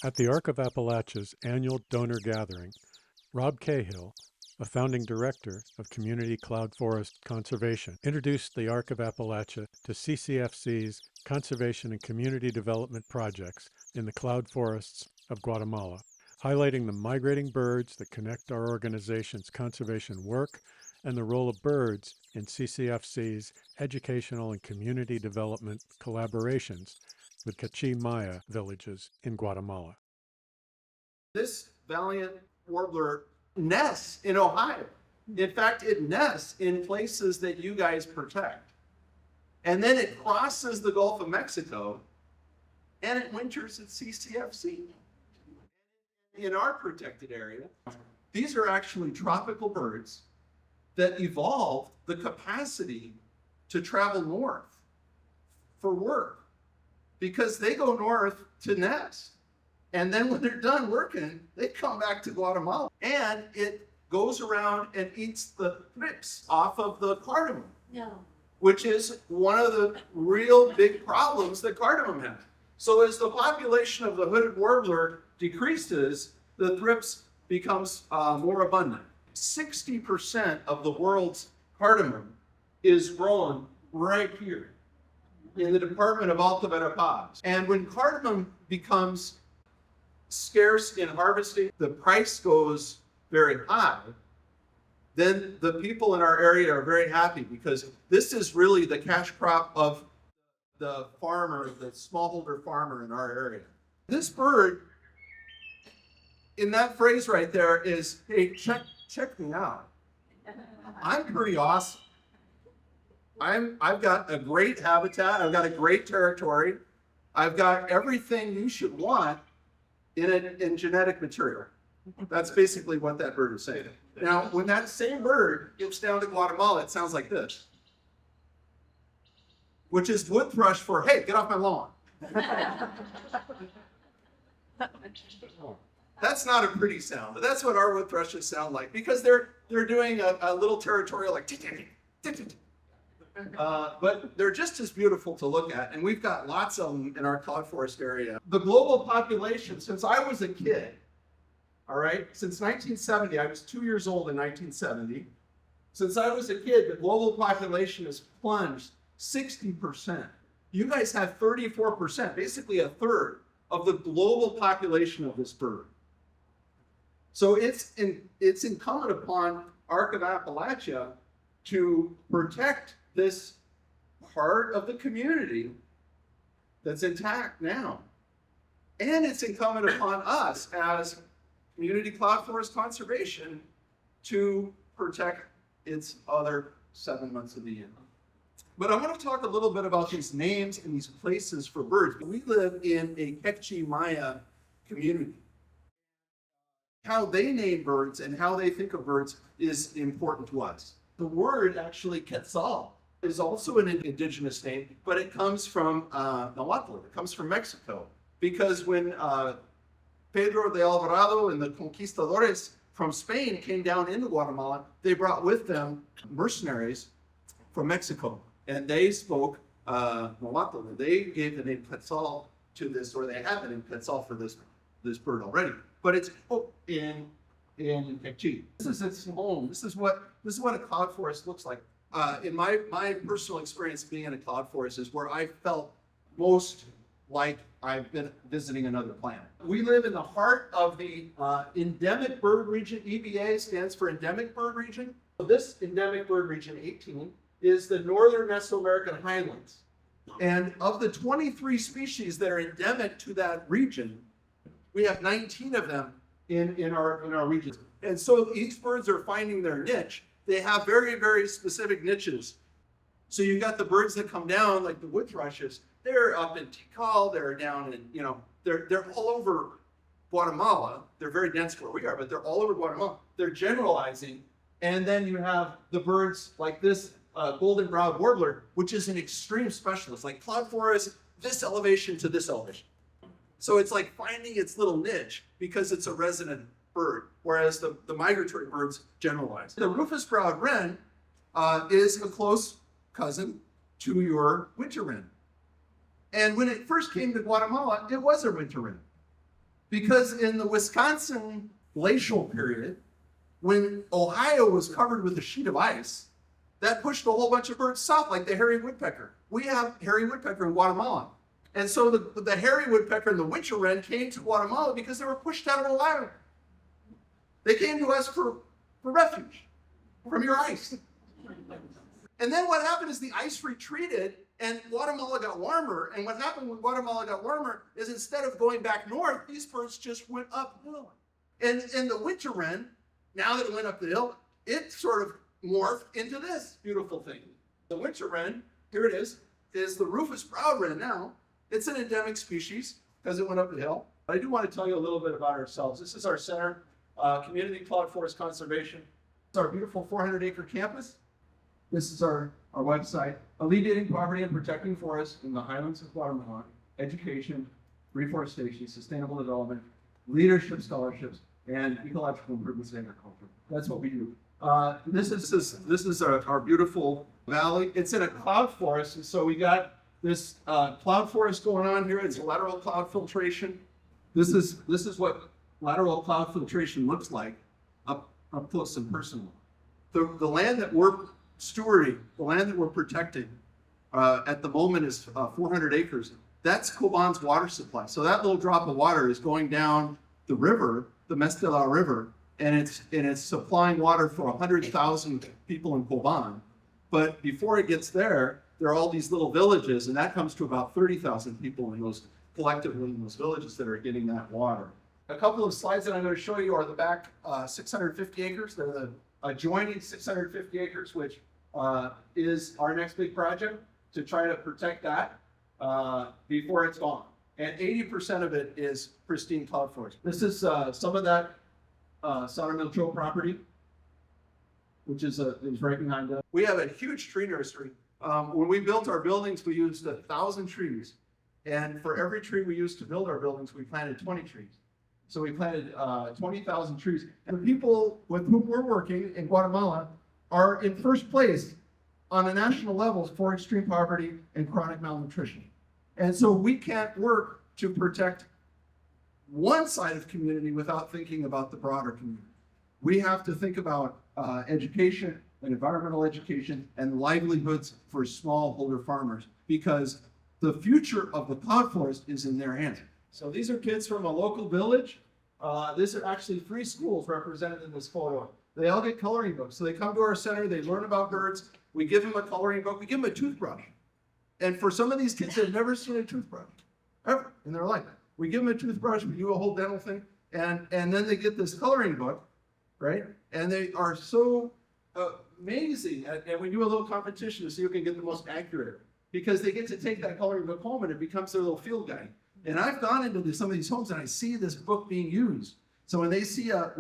At the Arc of Appalachia's annual donor gathering, Rob Cahill, a founding director of Community Cloud Forest Conservation, introduced the Arc of Appalachia to CCFC's conservation and community development projects in the cloud forests of Guatemala, highlighting the migrating birds that connect our organization's conservation work and the role of birds in CCFC's educational and community development collaborations with Cachi Maya villages in Guatemala. This valiant warbler nests in Ohio. In fact, it nests in places that you guys protect. And then it crosses the Gulf of Mexico and it winters at CCFC. In our protected area, these are actually tropical birds that evolved the capacity to travel north for work because they go north to nest. And then when they're done working, they come back to Guatemala. And it goes around and eats the thrips off of the cardamom, which is one of the real big problems that cardamom has. So as the population of the hooded warbler decreases, the thrips becomes more abundant. 60% of the world's cardamom is grown right here in the department of Arc of Appalachia. And when cardamom becomes scarce in harvesting, the price goes very high, then the people in our area are very happy because this is really the cash crop of the farmer, the smallholder farmer in our area. This bird, in that phrase right there is, hey, check me out. I'm pretty awesome. I've got a great habitat, I've got a great territory, I've got everything you should want in genetic material. That's basically what that bird is saying. Now, when that same bird gets down to Guatemala, it sounds like this, which is wood thrush for, hey, get off my lawn. That's not a pretty sound, but that's what our wood thrushes sound like because they're doing a little territorial like but they're just as beautiful to look at, and we've got lots of them in our cloud forest area. The global population, since I was a kid, all right, since 1970, I was 2 years old in 1970. Since I was a kid, the global population has plunged 60%. You guys have 34%, basically a third of the global population of this bird. So it's incumbent upon Arc of Appalachia to protect this part of the community that's intact now. And it's incumbent upon us as Community Cloud Forest Conservation to protect its other 7 months of the year. But I want to talk a little bit about these names and these places for birds. We live in a Cachi Maya community. How they name birds and how they think of birds is important to us. The word actually quetzal is also an indigenous name, but it comes from Nahuatl. It comes from Mexico. Because when Pedro de Alvarado and the conquistadores from Spain came down into Guatemala, they brought with them mercenaries from Mexico. And they spoke Nahuatl. They gave the name quetzal to this, or they have the name quetzal for this bird already. But it's in Cachi. This is its home. This is what a cloud forest looks like. In my personal experience being in a cloud forest is where I felt most like I've been visiting another planet. We live in the heart of the endemic bird region. EBA stands for endemic bird region. So this endemic bird region 18 is the northern Mesoamerican highlands. And of the 23 species that are endemic to that region, we have 19 of them in our region. And so these birds are finding their niche. They have very, very specific niches. So you've got the birds that come down, like the wood thrushes. They're up in Tikal, they're down in, they're all over Guatemala. They're very dense where we are, but they're all over Guatemala. They're generalizing. And then you have the birds like this golden-browed warbler, which is an extreme specialist, like cloud forest, this elevation to this elevation. So it's like finding its little niche because it's a resident bird, whereas the migratory birds generalize. The rufous-browed wren is a close cousin to your winter wren. And when it first came to Guatemala, it was a winter wren. Because in the Wisconsin glacial period, when Ohio was covered with a sheet of ice, that pushed a whole bunch of birds south, like the hairy woodpecker. We have hairy woodpecker in Guatemala. And so the hairy woodpecker and the winter wren came to Guatemala because they were pushed out of Ohio. They came to us for refuge from your ice. And then what happened is the ice retreated and Guatemala got warmer. And what happened when Guatemala got warmer is instead of going back north, these birds just went uphill. And the winter wren, now that it went up the hill, it sort of morphed into this beautiful thing. The winter wren, here it is the rufous-browed wren now. It's an endemic species because it went up the hill. But I do want to tell you a little bit about ourselves. This is our center, Community Cloud Forest Conservation. It's our beautiful 400-acre campus. This is our website. Alleviating poverty and protecting forests in the highlands of Guatemala. Education, reforestation, sustainable development, leadership scholarships, and ecological improvements in agriculture. That's what we do. This is our beautiful valley. It's in a cloud forest, and so we got this cloud forest going on here. It's lateral cloud filtration. This is what lateral cloud filtration looks like up close and personal. The land that we're stewarding, the land that we're protecting at the moment is 400 acres. That's Coban's water supply. So that little drop of water is going down the river, the Mestela River, and it's supplying water for 100,000 people in Coban. But before it gets there are all these little villages, and that comes to about 30,000 people in those collectively in those villages that are getting that water. A couple of slides that I'm going to show you are the back 650 acres. They're the adjoining 650 acres, which is our next big project to try to protect that before it's gone. And 80% of it is pristine cloud forest. This is some of that San Milcho property, which is right behind us. We have a huge tree nursery. When we built our buildings, we used 1,000 trees. And for every tree we used to build our buildings, we planted 20 trees. So we planted 20,000 trees. And the people with whom we're working in Guatemala are in first place on a national level for extreme poverty and chronic malnutrition. And so we can't work to protect one side of community without thinking about the broader community. We have to think about education and environmental education and livelihoods for smallholder farmers, because the future of the cloud forest is in their hands. So these are kids from a local village. These are actually 3 schools represented in this photo. They all get coloring books. So they come to our center, they learn about birds. We give them a coloring book, we give them a toothbrush. And for some of these kids, they've never seen a toothbrush, ever in their life. We give them a toothbrush, we do a whole dental thing, and then they get this coloring book, right? And they are so amazing. And we do a little competition to see who can get the most accurate, because they get to take that coloring book home and it becomes their little field guide. And I've gone into some of these homes and I see this book being used. So when they see a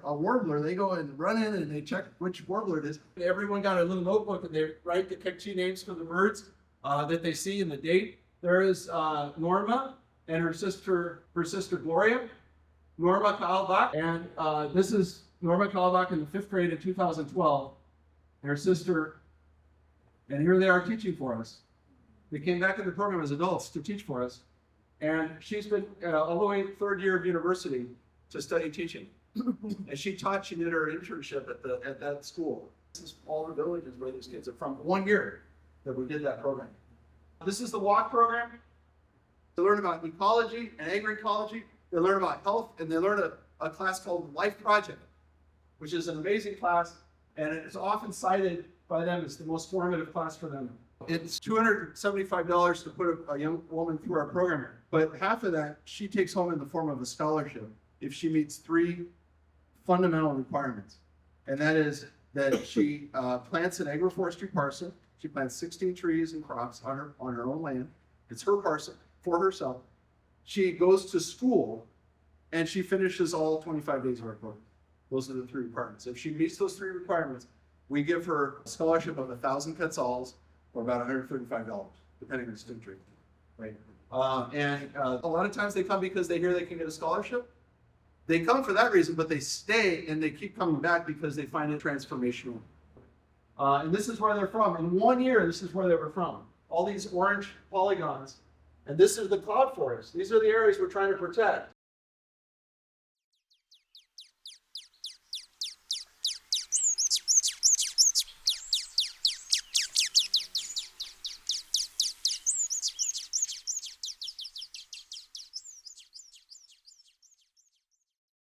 warbler, they go and run in and they check which warbler it is. Everyone got a little notebook and they write the catchy names for the birds that they see and the date. There is Norma and her sister Gloria, Norma Kalbach, and this is Norma Kalbach in the 5th grade in 2012. And her sister, and here they are teaching for us. They came back in the program as adults to teach for us. And she's been all the way 3rd year of university to study teaching. And she did her internship at that school. This is all the villages where these kids are from. 1 year that we did that program. This is the WALK program. They learn about ecology and agroecology. They learn about health, and they learn a class called Life Project, which is an amazing class, and it's often cited by them as the most formative class for them. It's $275 to put a young woman through our program, but half of that she takes home in the form of a scholarship if she meets 3 fundamental requirements. And that is that she plants an agroforestry parcel. She plants 16 trees and crops on her own land. It's her parcel for herself. She goes to school and she finishes all 25 days of our program. Those are the 3 requirements. If she meets those 3 requirements, we give her a scholarship of 1,000 quetzals, or about $135, depending on the student rate. Right? A lot of times they come because they hear they can get a scholarship. They come for that reason, but they stay and they keep coming back because they find it transformational. And this is where they're from. In 1 year, this is where they were from. All these orange polygons. And this is the cloud forest. These are the areas we're trying to protect.